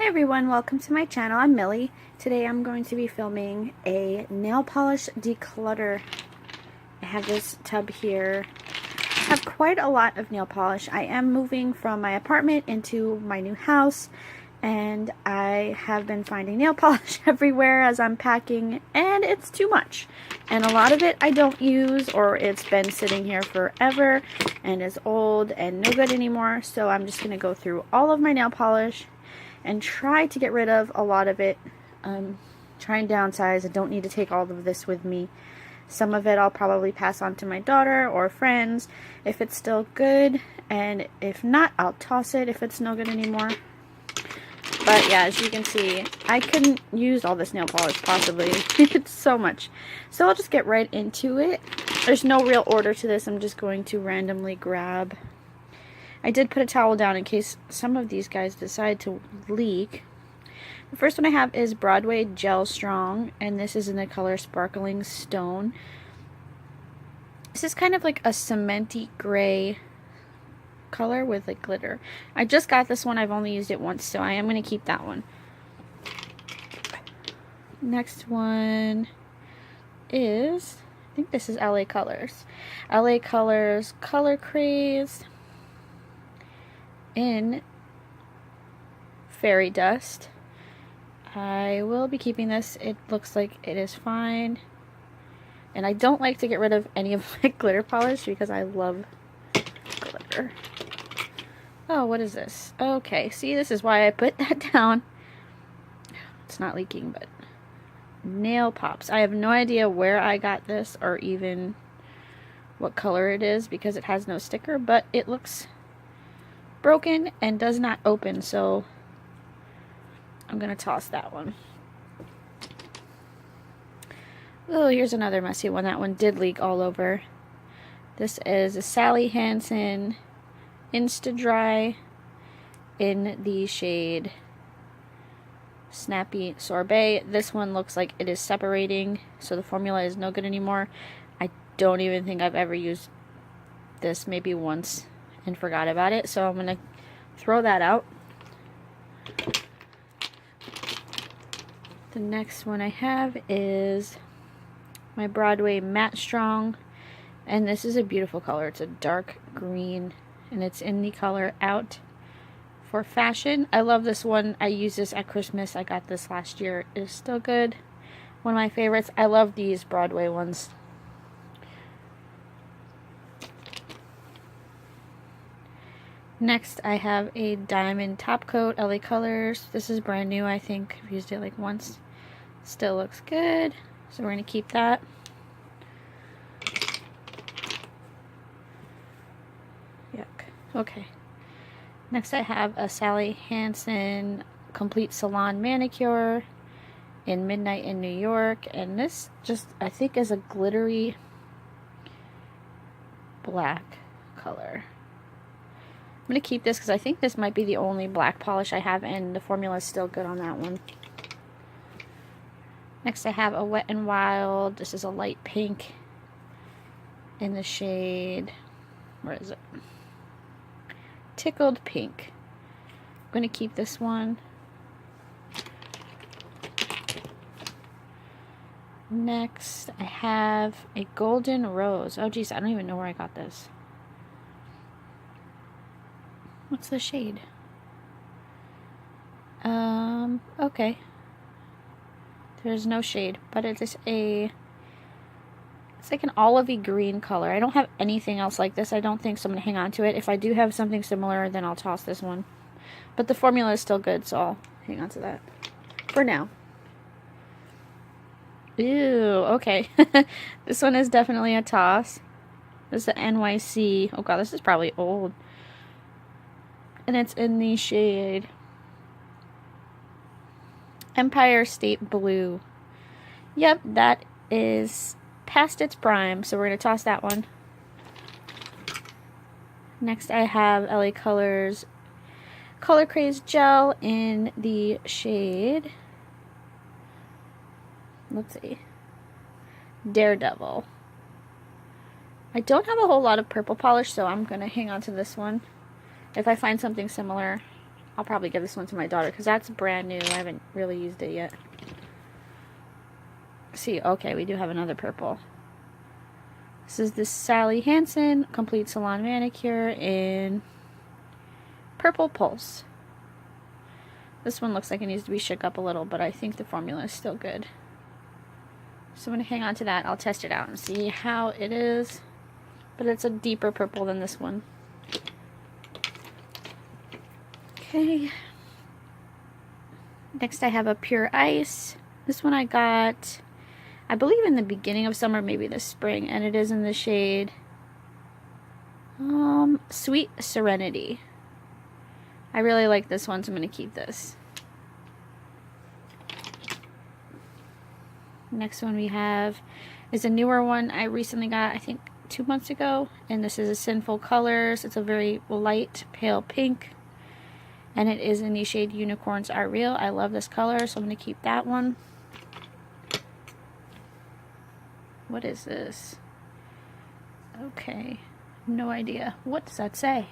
Hey everyone, welcome to my channel. I'm Millie. Today I'm going to be filming a nail polish declutter. I have this tub here. I have quite a lot of nail polish. I am moving from my apartment into my new house, and I have been finding nail polish everywhere as I'm packing, and it's too much. And a lot of it I don't use, or it's been sitting here forever and is old and no good anymore. So I'm just going to go through all of my nail polish and try to get rid of a lot of it. Try and downsize. I don't need to take all of this with me. Some of it I'll probably pass on to my daughter or friends if it's still good, and if not, I'll toss it if it's no good anymore. But yeah, as you can see, I couldn't use all this nail polish possibly. It's so much. So I'll just get right into it. There's no real order to this. I'm just going to randomly grab. I did put a towel down in case some of these guys decide to leak. The first one I have is Broadway Gel Strong, and this is in the color Sparkling Stone. This is kind of like a cementy gray color with like glitter. I just got this one. I've only used it once, so I am going to keep that one. Next one is, I think this is LA Colors. LA Colors Color Craze in Fairy Dust. I will be keeping this. It looks like it is fine. And I don't like to get rid of any of my glitter polish because I love glitter. Oh, what is this? Okay, see, this is why I put that down. It's not leaking, but nail pops. I have no idea where I got this or even what color it is because it has no sticker, but it looks broken and does not open, so I'm gonna toss that one. Oh, here's another messy one. That one did leak all over. This is a Sally Hansen Insta Dry in the shade Snappy Sorbet. This one looks like it is separating, so the formula is no good anymore. I don't even think I've ever used this, maybe once, and forgot about it, so I'm gonna throw that out. The next one I have is my Broadway Matte Strong, and this is a beautiful color. It's a dark green, and it's in the color Out for Fashion. I love this one. I used this at Christmas. I got this last year. It is still good. One of my favorites. I love these Broadway ones. Next, I have a Diamond Top Coat LA Colors. This is brand new, I think. I've used it like once. Still looks good, so we're going to keep that. Yuck. Okay. Next, I have a Sally Hansen Complete Salon Manicure in Midnight in New York. And this just, I think, is a glittery black color. I'm going to keep this because I think this might be the only black polish I have, and the formula is still good on that one. Next I have a Wet n Wild. This is a light pink in the shade, where is it? Tickled Pink. I'm going to keep this one. Next I have a Golden Rose. Oh geez, I don't even know where I got this. What's the shade? Okay. There's no shade, but it is it's like an olivey green color. I don't have anything else like this, I don't think, so I'm going to hang on to it. If I do have something similar, then I'll toss this one. But the formula is still good, so I'll hang on to that for now. Ew, okay. This one is definitely a toss. This is the NYC. Oh god, this is probably old. And it's in the shade Empire State Blue. Yep, that is past its prime, so we're going to toss that one. Next I have LA Colors Color Craze Gel in the shade, let's see, Daredevil. I don't have a whole lot of purple polish, so I'm going to hang on to this one. If I find something similar, I'll probably give this one to my daughter because that's brand new. I haven't really used it yet. See, okay, we do have another purple. This is the Sally Hansen Complete Salon Manicure in Purple Pulse. This one looks like it needs to be shook up a little, but I think the formula is still good. So I'm going to hang on to that. I'll test it out and see how it is. But it's a deeper purple than this one. Okay. Next I have a Pure Ice. This one I got, I believe, in the beginning of summer, maybe this spring, and it is in the shade Sweet Serenity. I really like this one, so I'm going to keep this. Next one we have is a newer one I recently got, I think 2 months ago, and this is a Sinful Colors. It's a very light pale pink, and it is in the shade Unicorns Are Real. I love this color, so I'm going to keep that one. What is this? Okay, no idea. What does that say?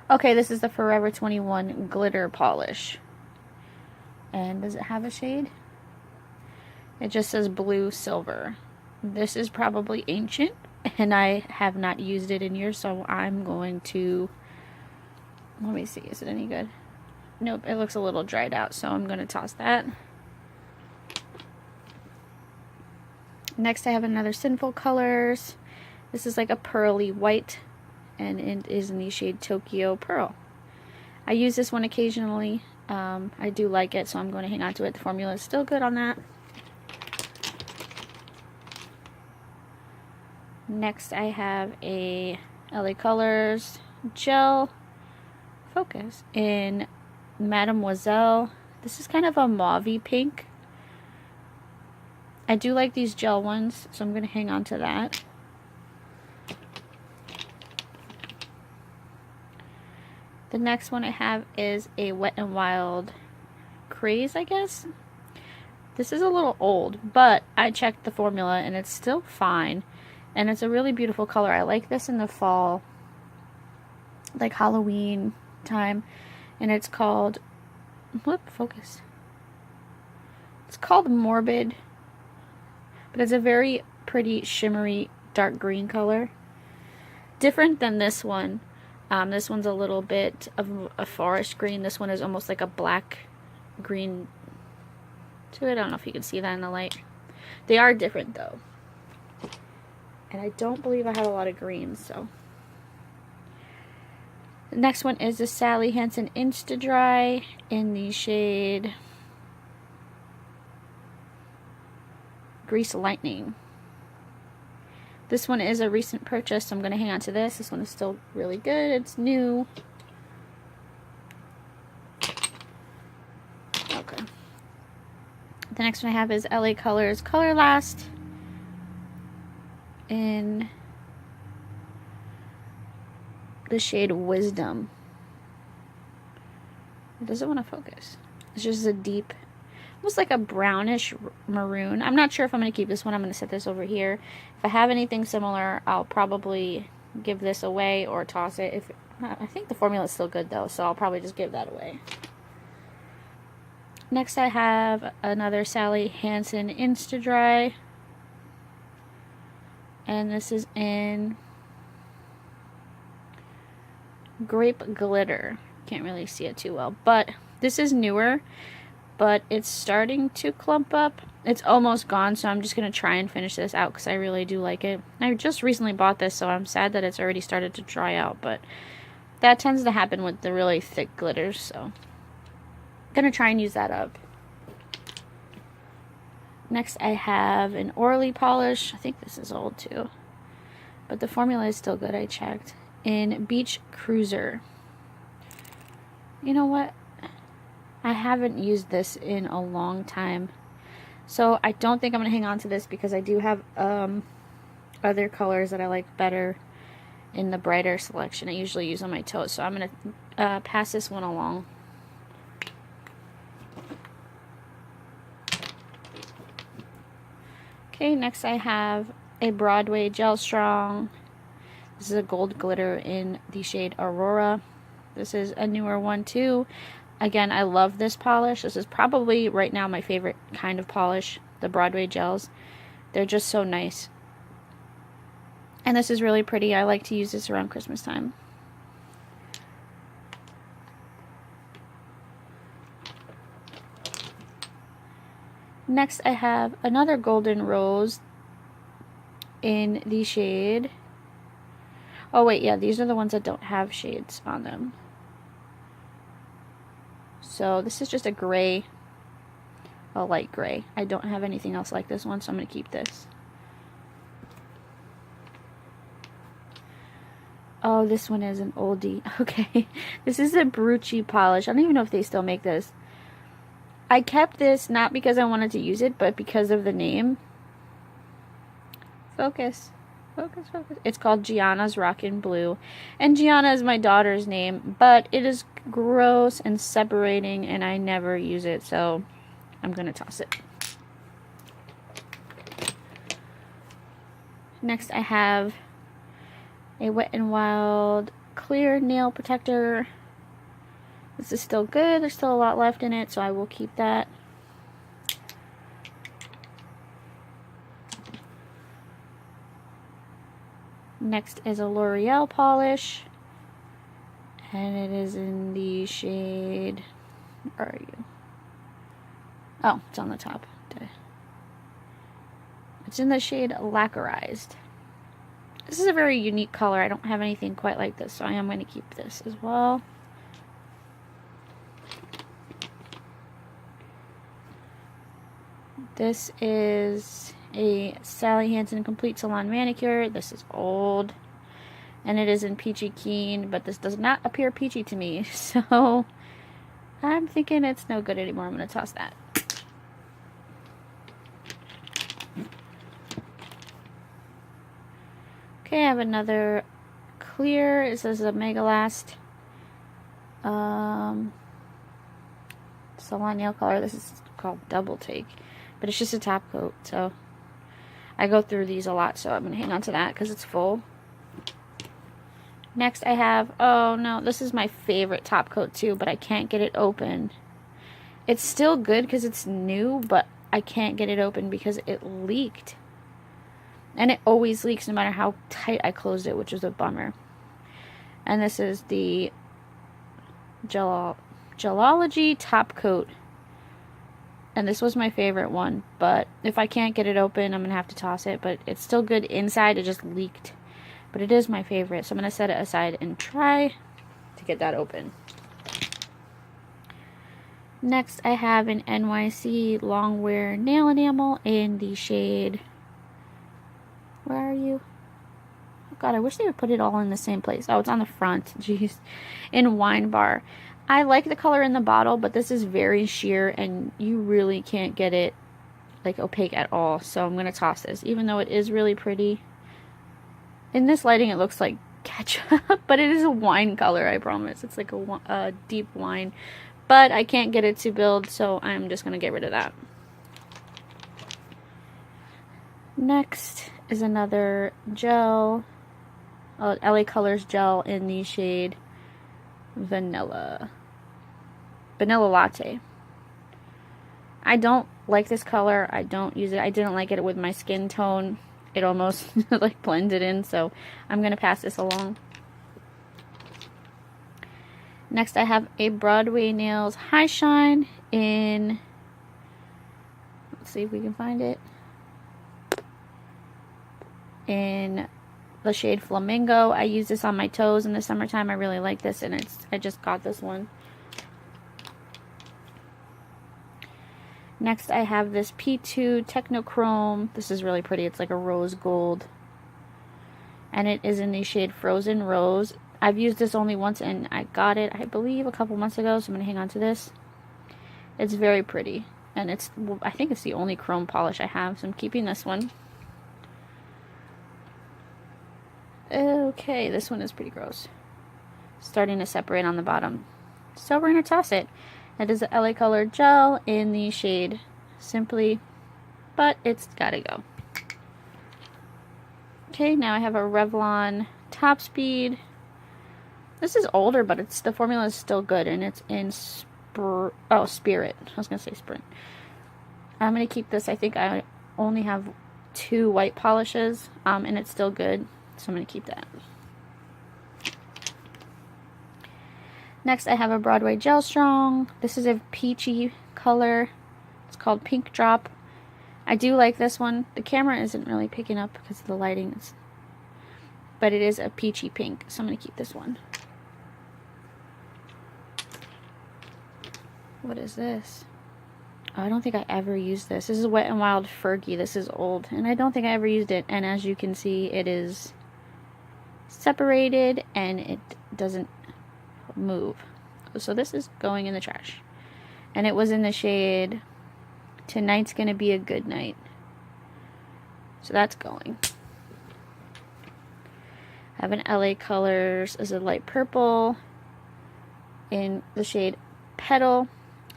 Okay, this is the Forever 21 Glitter Polish. And does it have a shade? It just says Blue Silver. This is probably ancient, and I have not used it in years, so I'm going to... Let me see, is it any good? Nope, it looks a little dried out, so I'm going to toss that. Next I have another Sinful Colors. This is like a pearly white, and it is in the shade Tokyo Pearl. I use this one occasionally. I do like it, so I'm going to hang on to it. The formula is still good on that. Next I have a LA Colors Gel Focus in Mademoiselle. This is kind of a mauve-y pink. I do like these gel ones, so I'm going to hang on to that. The next one I have is a Wet n Wild Craze, I guess. This is a little old, but I checked the formula and it's still fine. And it's a really beautiful color. I like this in the fall, like Halloween time. And it's called, focus. It's called Morbid, but it's a very pretty shimmery dark green color. Different than this one. This one's a little bit of a forest green. This one is almost like a black green to it. I don't know if you can see that in the light. They are different though. And I don't believe I have a lot of greens, so. The next one is the Sally Hansen Insta Dry in the shade Grease Lightning. This one is a recent purchase, so I'm going to hang on to this. This one is still really good. It's new. Okay. The next one I have is LA Colors Color Last in the shade Wisdom. It doesn't want to focus. It's just a deep, almost like a brownish maroon. I'm not sure if I'm going to keep this one. I'm going to set this over here. If I have anything similar, I'll probably give this away or toss it. If I think the formula is still good though, so I'll probably just give that away. Next I have another Sally Hansen Insta Dry. And this is in Grape Glitter. Can't really see it too well, but this is newer, but it's starting to clump up. It's almost gone, so I'm just going to try and finish this out because I really do like it. I just recently bought this, so I'm sad that it's already started to dry out, but that tends to happen with the really thick glitters, so I'm going to try and use that up. Next I have an Orly polish. I think this is old too, but the formula is still good. I checked. In Beach Cruiser. You know what? I haven't used this in a long time, so I don't think I'm going to hang on to this because I do have other colors that I like better in the brighter selection I usually use on my toes, so I'm going to pass this one along. Okay, next I have a Broadway Gel Strong. This is a gold glitter in the shade Aurora. This is a newer one too. Again, I love this polish. This is probably right now my favorite kind of polish, the Broadway gels. They're just so nice. And this is really pretty. I like to use this around Christmas time. Next, I have another Golden Rose in the shade. Oh wait, yeah, these are the ones that don't have shades on them. So this is just a gray, a light gray. I don't have anything else like this one, so I'm going to keep this. Oh, this one is an oldie. Okay, this is a Brucci polish. I don't even know if they still make this. I kept this not because I wanted to use it, but because of the name. Focus. Focus, focus. It's called Gianna's Rockin' Blue. And Gianna is my daughter's name, but it is gross and separating, and I never use it, so I'm going to toss it. Next, I have a Wet n Wild clear nail protector. This is still good. There's still a lot left in it, so I will keep that. Next is a L'Oreal polish, and it is in the shade, where are you? Oh, it's on the top. It's in the shade Lacquerized. This is a very unique color. I don't have anything quite like this, so I am going to keep this as well. This is a Sally Hansen Complete Salon Manicure. This is old, and it is in Peachy Keen, but this does not appear peachy to me, so I'm thinking it's no good anymore. I'm going to toss that. Okay, I have another clear. This is a Mega Last Salon Nail Color. This is called Double Take, but it's just a top coat, so I go through these a lot, so I'm going to hang on to that because it's full. Next I have, oh no, this is my favorite top coat too, but I can't get it open. It's still good because it's new, but I can't get it open because it leaked. And it always leaks no matter how tight I closed it, which is a bummer. And this is the Gelology top coat. And this was my favorite one, but if I can't get it open, I'm going to have to toss it. But it's still good inside, it just leaked. But it is my favorite, so I'm going to set it aside and try to get that open. Next, I have an NYC Longwear Nail Enamel in the shade... Where are you? Oh god, I wish they would put it all in the same place. Oh, it's on the front. Jeez. In Wine Bar. I like the color in the bottle, but this is very sheer, and you really can't get it like opaque at all. So I'm going to toss this, even though it is really pretty. In this lighting, it looks like ketchup, but it is a wine color, I promise. It's like a deep wine. But I can't get it to build, so I'm just going to get rid of that. Next is another gel, LA Colors gel in the shade Vanilla Latte. I don't like this color. I don't use it. I didn't like it with my skin tone. It almost like blended in, so I'm going to pass this along. Next I have a Broadway Nails High Shine in, let's see if we can find it, in the shade Flamingo. I use this on my toes in the summertime. I really like this, and I just got this one. Next I have this P2 Technochrome. This is really pretty. It's like a rose gold, and it is in the shade Frozen Rose. I've used this only once, and I got it, I believe, a couple months ago, so I'm going to hang on to this. It's very pretty, and I think it's the only chrome polish I have, so I'm keeping this one. Okay, this one is pretty gross. Starting to separate on the bottom. So we're going to toss it. It is a LA Color gel in the shade Simply, but it's got to go. Okay, now I have a Revlon Top Speed This is older, but the formula is still good, and it's in Spirit. I was gonna say Sprint. I'm gonna keep this. I think I only have 2 white polishes, and it's still good, so I'm gonna keep that. Next, I have a Broadway Gel Strong. This is a peachy color. It's called Pink Drop. I do like this one. The camera isn't really picking up because of the lighting, but it is a peachy pink, so I'm gonna keep this one. What is this? Oh, I don't think I ever used this. This is Wet n Wild Fergie. This is old, and I don't think I ever used it. And as you can see, it is separated and it doesn't move. So this is going in the trash. And it was in the shade Tonight's Gonna Be a Good Night. So that's going. I have an LA Colors as a light purple in the shade Petal.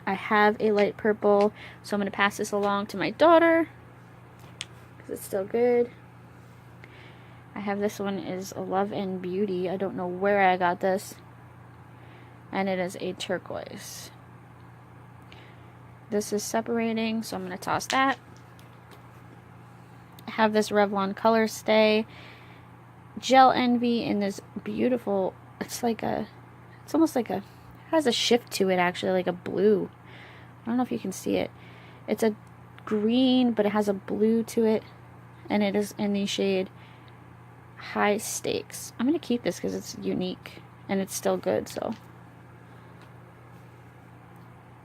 I have a light purple, so I'm going to pass this along to my daughter because it's still good. I have this one is Love and Beauty. I don't know where I got this. And it is a turquoise. This is separating, so I'm going to toss that. I have this Revlon Color Stay Gel Envy in this beautiful, it's almost like it has a shift to it actually, like a blue. I don't know if you can see it. It's a green, but it has a blue to it, and it is in the shade High Stakes. I'm going to keep this because it's unique, and it's still good, so.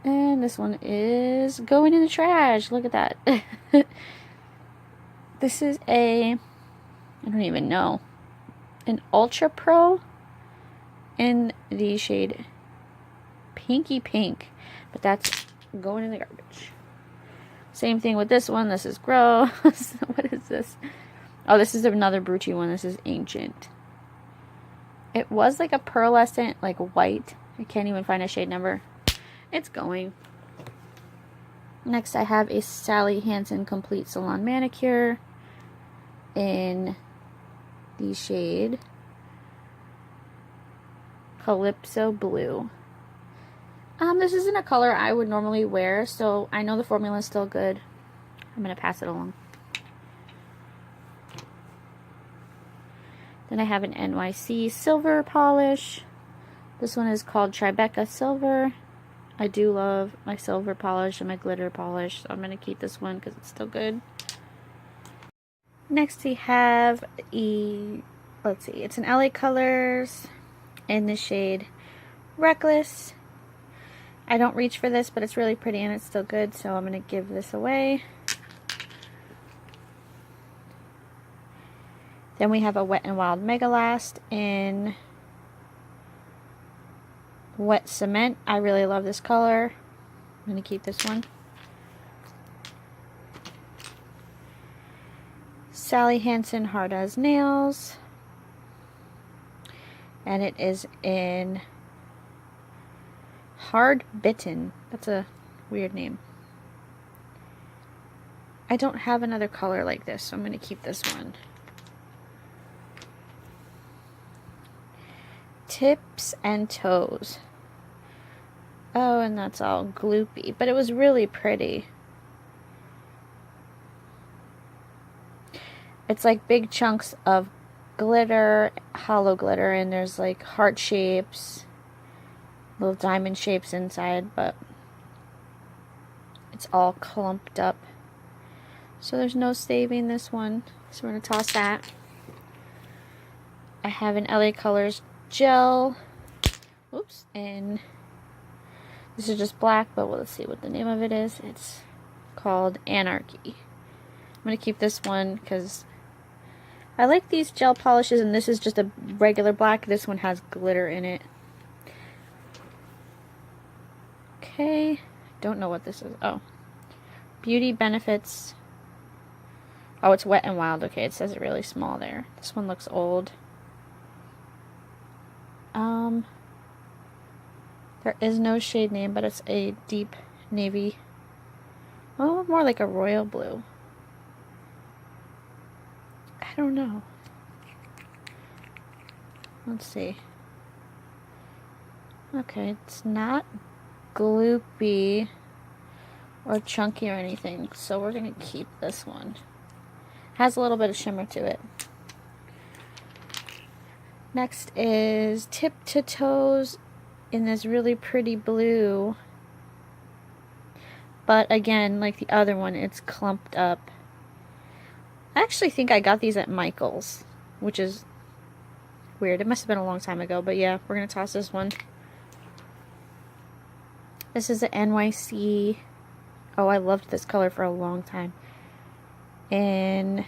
And this one is going in the trash. Look at that. This is I don't even know, an Ultra Pro in the shade Pinky Pink, but that's going in the garbage. Same thing with this one. This is gross. What is this? Oh, this is another Brucci one. This is Ancient. It was like a pearlescent, like white. I can't even find a shade number. It's going. Next, I have a Sally Hansen Complete Salon Manicure in the shade Calypso Blue. This isn't a color I would normally wear, so I know the formula is still good. I'm going to pass it along. Then I have an NYC Silver Polish. This one is called Tribeca Silver. I do love my silver polish and my glitter polish, so I'm going to keep this one because it's still good. Next we have let's see, it's an LA Colors in the shade Reckless. I don't reach for this, but it's really pretty and it's still good, so I'm going to give this away. Then we have a Wet n Wild Mega Last in Wet Cement. I really love this color. I'm going to keep this one. Sally Hansen Hard as Nails. And it is in Hard Bitten. That's a weird name. I don't have another color like this, so I'm going to keep this one. Tips and Toes. Oh, and that's all gloopy, but it was really pretty. It's like big chunks of glitter, hollow glitter, and there's like heart shapes, little diamond shapes inside, but it's all clumped up. So there's no saving this one, so we're going to toss that. I have an LA Colors gel. Oops, and this is just black, but let's see what the name of it is. It's called Anarchy. I'm going to keep this one because I like these gel polishes, and this is just a regular black. This one has glitter in it. Okay, don't know what this is. Oh, Beauty Benefits. Oh, it's Wet n Wild. Okay, it says it really small there. This one looks old. There is no shade name, but it's a deep navy. Oh, more like a royal blue. I don't know. Let's see. Okay, it's not gloopy or chunky or anything, so we're gonna keep this one. Has a little bit of shimmer to it. Next is Tip to Toes in this really pretty blue. But again, like the other one, it's clumped up. I actually think I got these at Michael's, which is weird. It must have been a long time ago, but yeah, we're gonna toss this one. This is the NYC. Oh, I loved this color for a long time. In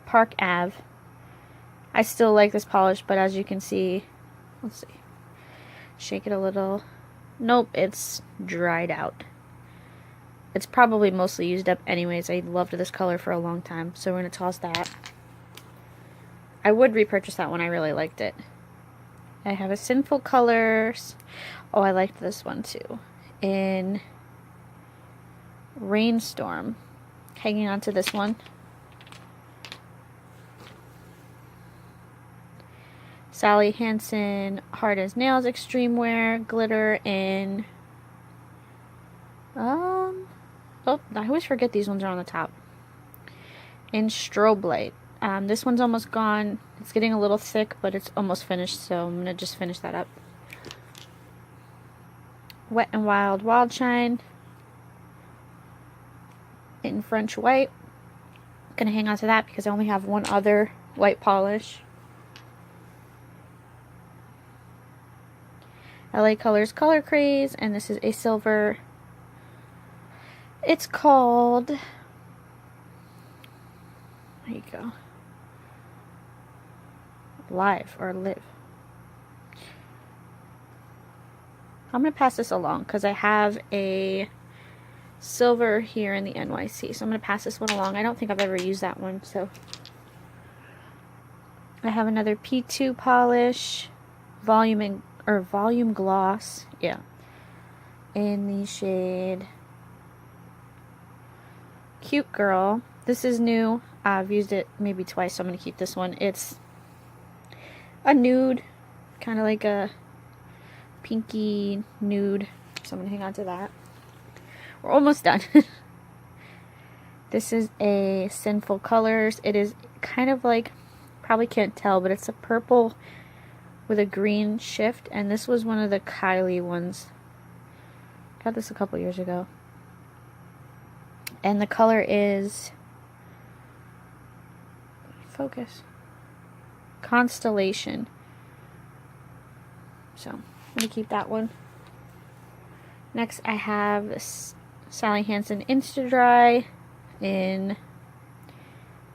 Park Ave. I still like this polish, but as you can see, let's see. Shake it a little. Nope, it's dried out. It's probably mostly used up anyways. I loved this color for a long time, so we're going to toss that. I would repurchase that one. I really liked it. I have a Sinful Colors. Oh, I liked this one too. In Rainstorm. Hanging on to this one. Sally Hansen Hard as Nails Extreme Wear Glitter in oh, I always forget these ones are on the top. In Strobe Light. This one's almost gone. It's getting a little thick, but it's almost finished, so I'm gonna just finish that up. Wet n Wild Wild Shine in French White. Gonna hang on to that because I only have one other white polish. LA Colors Color Craze, and this is a silver. It's called, there you go, Live or Live. I'm going to pass this along because I have a silver here in the NYC, so I'm going to pass this one along. I don't think I've ever used that one, so. I have another P2 polish, volume gloss, yeah, in the shade Cute Girl. This is new. I've used it maybe twice, so I'm going to keep this one. It's a nude, kind of like a pinky nude, so I'm going to hang on to that. We're almost done. This is a Sinful Colors. It is kind of like, probably can't tell, but it's a purple with a green shift, and this was one of the Kylie ones. Got this a couple years ago. And the color is, focus, Constellation. So I'm going to keep that one. Next I have Sally Hansen Insta Dry in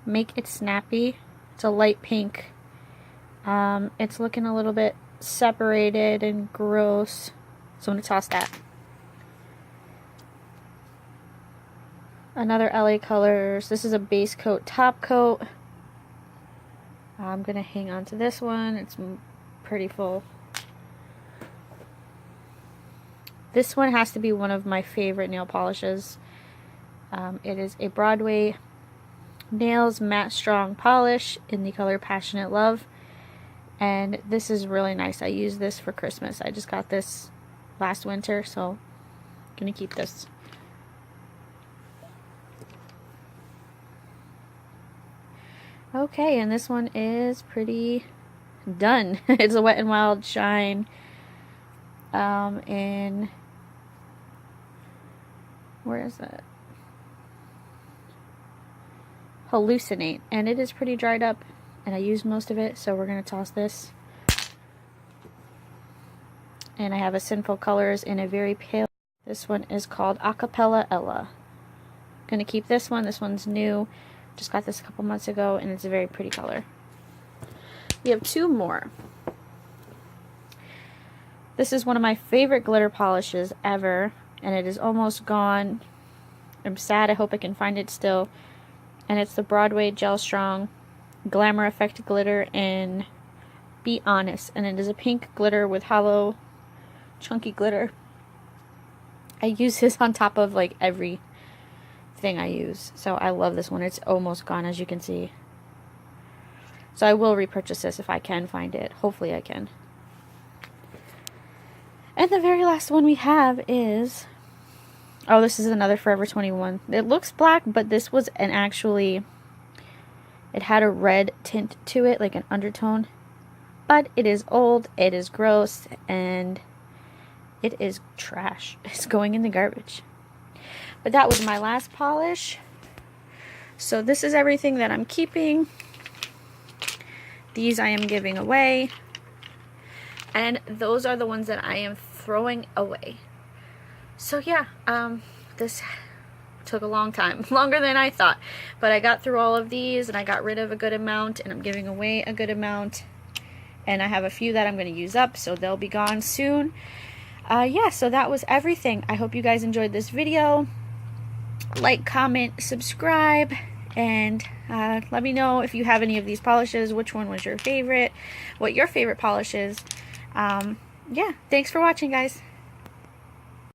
Make It Snappy. It's a light pink. It's looking a little bit separated and gross, so I'm going to toss that. Another LA Colors. This is a base coat, top coat. I'm going to hang on to this one. It's pretty full. This one has to be one of my favorite nail polishes. It is a Broadway Nails Matte Strong Polish in the color Passionate Love. And this is really nice. I used this for Christmas. I just got this last winter, so I'm going to keep this. Okay, and this one is pretty done. It's a Wet n Wild Shine in, where is it? Hallucinate, and it is pretty dried up, and I used most of it, so we're going to toss this. And I have a Sinful Colors in a very pale. This one is called Acapella Ella. Going to keep this one. This one's new. Just got this a couple months ago, and it's a very pretty color. We have two more. This is one of my favorite glitter polishes ever, and it is almost gone. I'm sad. I hope I can find it still. And it's the Broadway Gel Strong Glamour Effect Glitter in Be Honest. And it is a pink glitter with hollow, chunky glitter. I use this on top of like every thing I use. So I love this one. It's almost gone, as you can see. So I will repurchase this if I can find it. Hopefully I can. And the very last one we have is, oh, this is another Forever 21. It looks black, but this was an actually, it had a red tint to it, like an undertone. But it is old, it is gross, and it is trash. It's going in the garbage. But that was my last polish. So this is everything that I'm keeping. These I am giving away. And those are the ones that I am throwing away. So yeah, this took a long time, longer than I thought. But I got through all of these and I got rid of a good amount and I'm giving away a good amount. And I have a few that I'm going to use up, so they'll be gone soon. Yeah, so that was everything. I hope you guys enjoyed this video. Like, comment, subscribe, and let me know if you have any of these polishes, which one was your favorite, what your favorite polish is. Yeah, thanks for watching, guys.